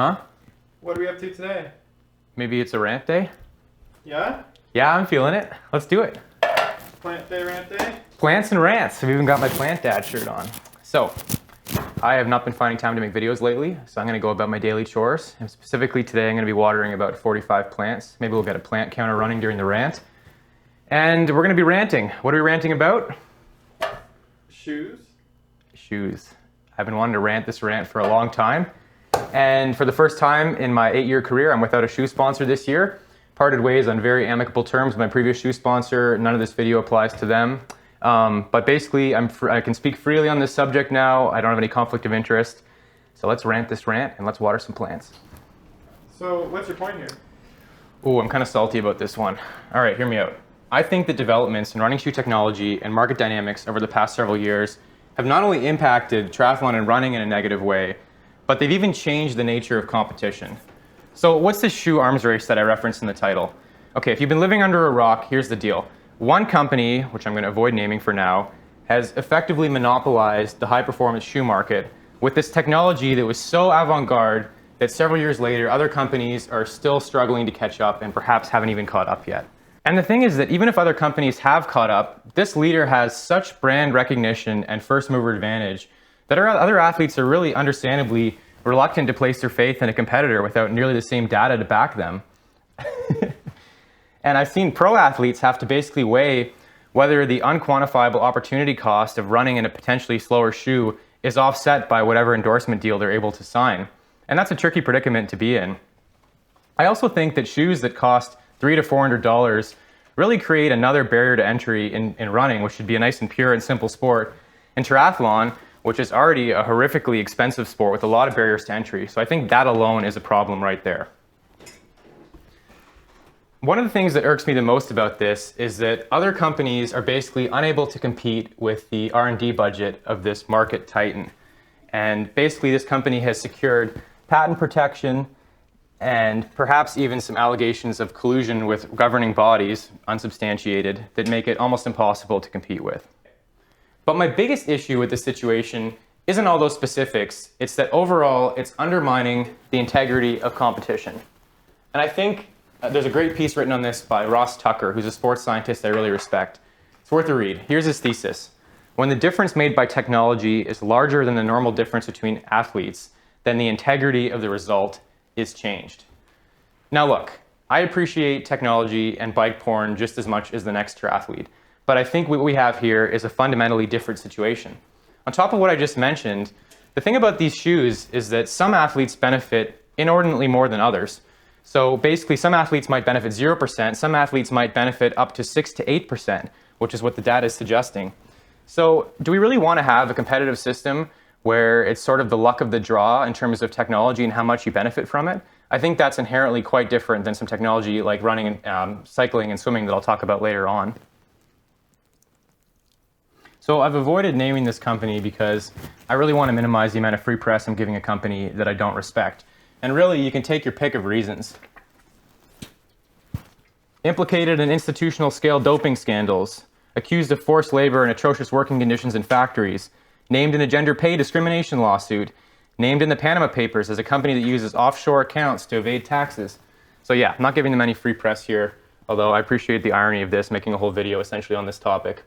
Huh? What are we up to today? Maybe it's a rant day? Yeah? Yeah, I'm feeling it. Let's do it. Plant day, rant day? Plants and rants. I've even got my plant dad shirt on. So, I have not been finding time to make videos lately, so I'm going to go about my daily chores. And specifically today, I'm going to be watering about 45 plants. Maybe we'll get a plant counter running during the rant. And we're going to be ranting. What are we ranting about? Shoes? Shoes. I've been wanting to rant this rant for a long time. And for the first time in my 8-year career, I'm without a shoe sponsor this year. Parted ways on very amicable terms with my previous shoe sponsor. None of this video applies to them. But basically, I can speak freely on this subject now. I don't have any conflict of interest. So let's rant this rant and let's water some plants. So what's your point here? Oh, I'm kind of salty about this one. All right, hear me out. I think that developments in running shoe technology and market dynamics over the past several years have not only impacted triathlon and running in a negative way, but they've even changed the nature of competition. So what's this shoe arms race that I referenced in the title? Okay, if you've been living under a rock, here's the deal. One company, which I'm going to avoid naming for now, has effectively monopolized the high-performance shoe market with this technology that was so avant-garde that several years later, other companies are still struggling to catch up and perhaps haven't even caught up yet. And the thing is that even if other companies have caught up, this leader has such brand recognition and first-mover advantage that our other athletes are really understandably reluctant to place their faith in a competitor without nearly the same data to back them. And I've seen pro athletes have to basically weigh whether the unquantifiable opportunity cost of running in a potentially slower shoe is offset by whatever endorsement deal they're able to sign. And that's a tricky predicament to be in. I also think that shoes that cost $300 to $400 really create another barrier to entry in running, which should be a nice and pure and simple sport, and triathlon, which is already a horrifically expensive sport with a lot of barriers to entry. So I think that alone is a problem right there. One of the things that irks me the most about this is that other companies are basically unable to compete with the R&D budget of this market titan. And basically this company has secured patent protection and perhaps even some allegations of collusion with governing bodies, unsubstantiated, that make it almost impossible to compete with. But my biggest issue with this situation isn't all those specifics, it's that overall it's undermining the integrity of competition. And I think there's a great piece written on this by Ross Tucker, who's a sports scientist I really respect. It's worth a read. Here's his thesis. When the difference made by technology is larger than the normal difference between athletes, then the integrity of the result is changed. Now look, I appreciate technology and bike porn just as much as the next triathlete, but I think what we have here is a fundamentally different situation. On top of what I just mentioned, the thing about these shoes is that some athletes benefit inordinately more than others. So basically some athletes might benefit 0%, some athletes might benefit up to 6 to 8%, which is what the data is suggesting. So do we really want to have a competitive system where it's sort of the luck of the draw in terms of technology and how much you benefit from it? I think that's inherently quite different than some technology like running and cycling and swimming that I'll talk about later on. So I've avoided naming this company because I really want to minimize the amount of free press I'm giving a company that I don't respect. And really, you can take your pick of reasons. Implicated in institutional scale doping scandals, accused of forced labor and atrocious working conditions in factories, named in a gender pay discrimination lawsuit, named in the Panama Papers as a company that uses offshore accounts to evade taxes. So yeah, I'm not giving them any free press here, although I appreciate the irony of this, making a whole video essentially on this topic.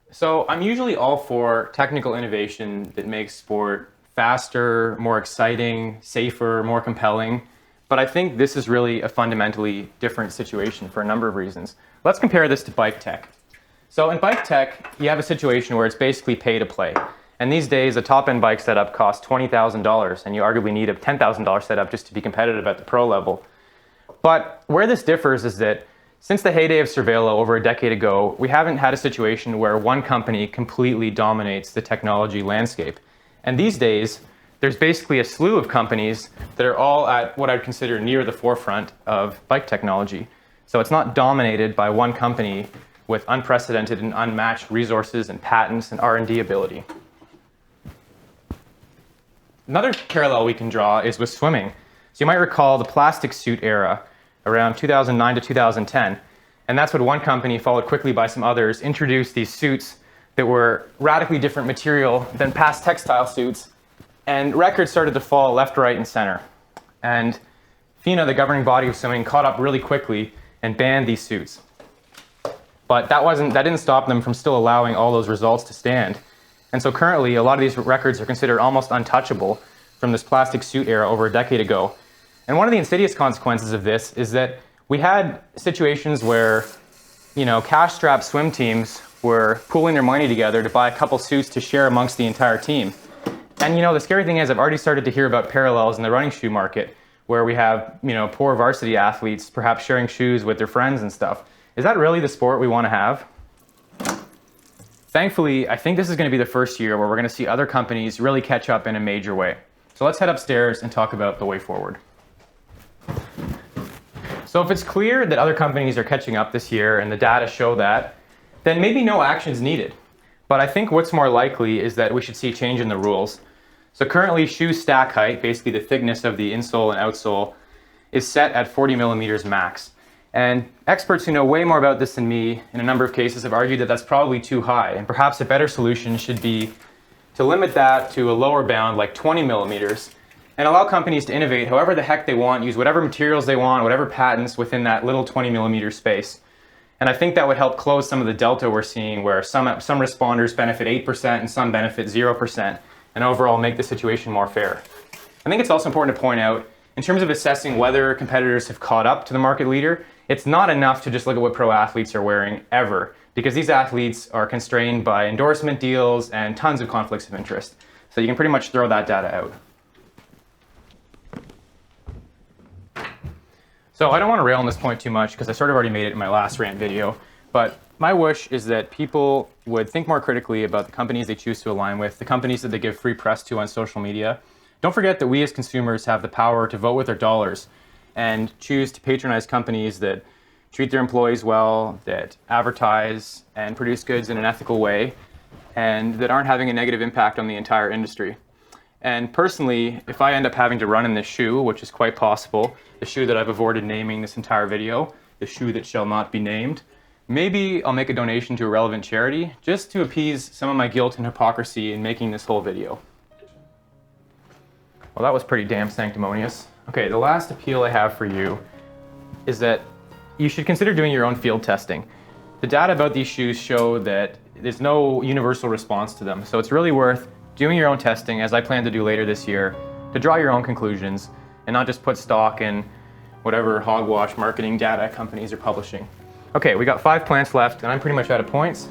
So I'm usually all for technical innovation that makes sport faster, more exciting, safer, more compelling. But I think this is really a fundamentally different situation for a number of reasons. Let's compare this to bike tech. So in bike tech, you have a situation where it's basically pay to play. And these days, a top-end bike setup costs $20,000, and you arguably need a $10,000 setup just to be competitive at the pro level. But where this differs is that since the heyday of Cervelo over a decade ago, we haven't had a situation where one company completely dominates the technology landscape. And these days, there's basically a slew of companies that are all at what I'd consider near the forefront of bike technology. So it's not dominated by one company with unprecedented and unmatched resources and patents and R&D ability. Another parallel we can draw is with swimming. So you might recall the plastic suit era around 2009 to 2010. And that's what one company, followed quickly by some others, introduced these suits that were radically different material than past textile suits And records started to fall left, right, and center. And FINA, the governing body of swimming, caught up really quickly and banned these suits. But that didn't stop them from still allowing all those results to stand. And so currently, a lot of these records are considered almost untouchable from this plastic suit era over a decade ago. And one of the insidious consequences of this is that we had situations where, cash-strapped swim teams were pooling their money together to buy a couple suits to share amongst the entire team. And the scary thing is I've already started to hear about parallels in the running shoe market where we have, poor varsity athletes perhaps sharing shoes with their friends and stuff. Is that really the sport we want to have? Thankfully, I think this is going to be the first year where we're going to see other companies really catch up in a major way. So let's head upstairs and talk about the way forward. So if it's clear that other companies are catching up this year and the data show that, then maybe no action is needed. But I think what's more likely is that we should see change in the rules. So currently, shoe stack height, basically the thickness of the insole and outsole, is set at 40 millimeters max. And experts who know way more about this than me in a number of cases have argued that that's probably too high. And perhaps a better solution should be to limit that to a lower bound like 20 millimeters and allow companies to innovate however the heck they want, use whatever materials they want, whatever patents within that little 20 millimeter space. And I think that would help close some of the delta we're seeing where some responders benefit 8% and some benefit 0%, and overall make the situation more fair. I think it's also important to point out, in terms of assessing whether competitors have caught up to the market leader, it's not enough to just look at what pro athletes are wearing ever, because these athletes are constrained by endorsement deals and tons of conflicts of interest. So you can pretty much throw that data out. So I don't want to rail on this point too much because I sort of already made it in my last rant video, but my wish is that people would think more critically about the companies they choose to align with, the companies that they give free press to on social media. Don't forget that we as consumers have the power to vote with our dollars and choose to patronize companies that treat their employees well, that advertise and produce goods in an ethical way, and that aren't having a negative impact on the entire industry. And personally, if I end up having to run in this shoe, which is quite possible, the shoe that I've avoided naming this entire video, the shoe that shall not be named, maybe I'll make a donation to a relevant charity just to appease some of my guilt and hypocrisy in making this whole video. Well, that was pretty damn sanctimonious. Okay, the last appeal I have for you is that you should consider doing your own field testing. The data about these shoes show that there's no universal response to them, so it's really worth doing your own testing, as I plan to do later this year, to draw your own conclusions and not just put stock in whatever hogwash marketing data companies are publishing. Okay, we got 5 plants left and I'm pretty much out of points.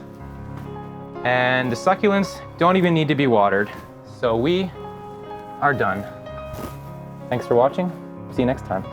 And the succulents don't even need to be watered. So we are done. Thanks for watching. See you next time.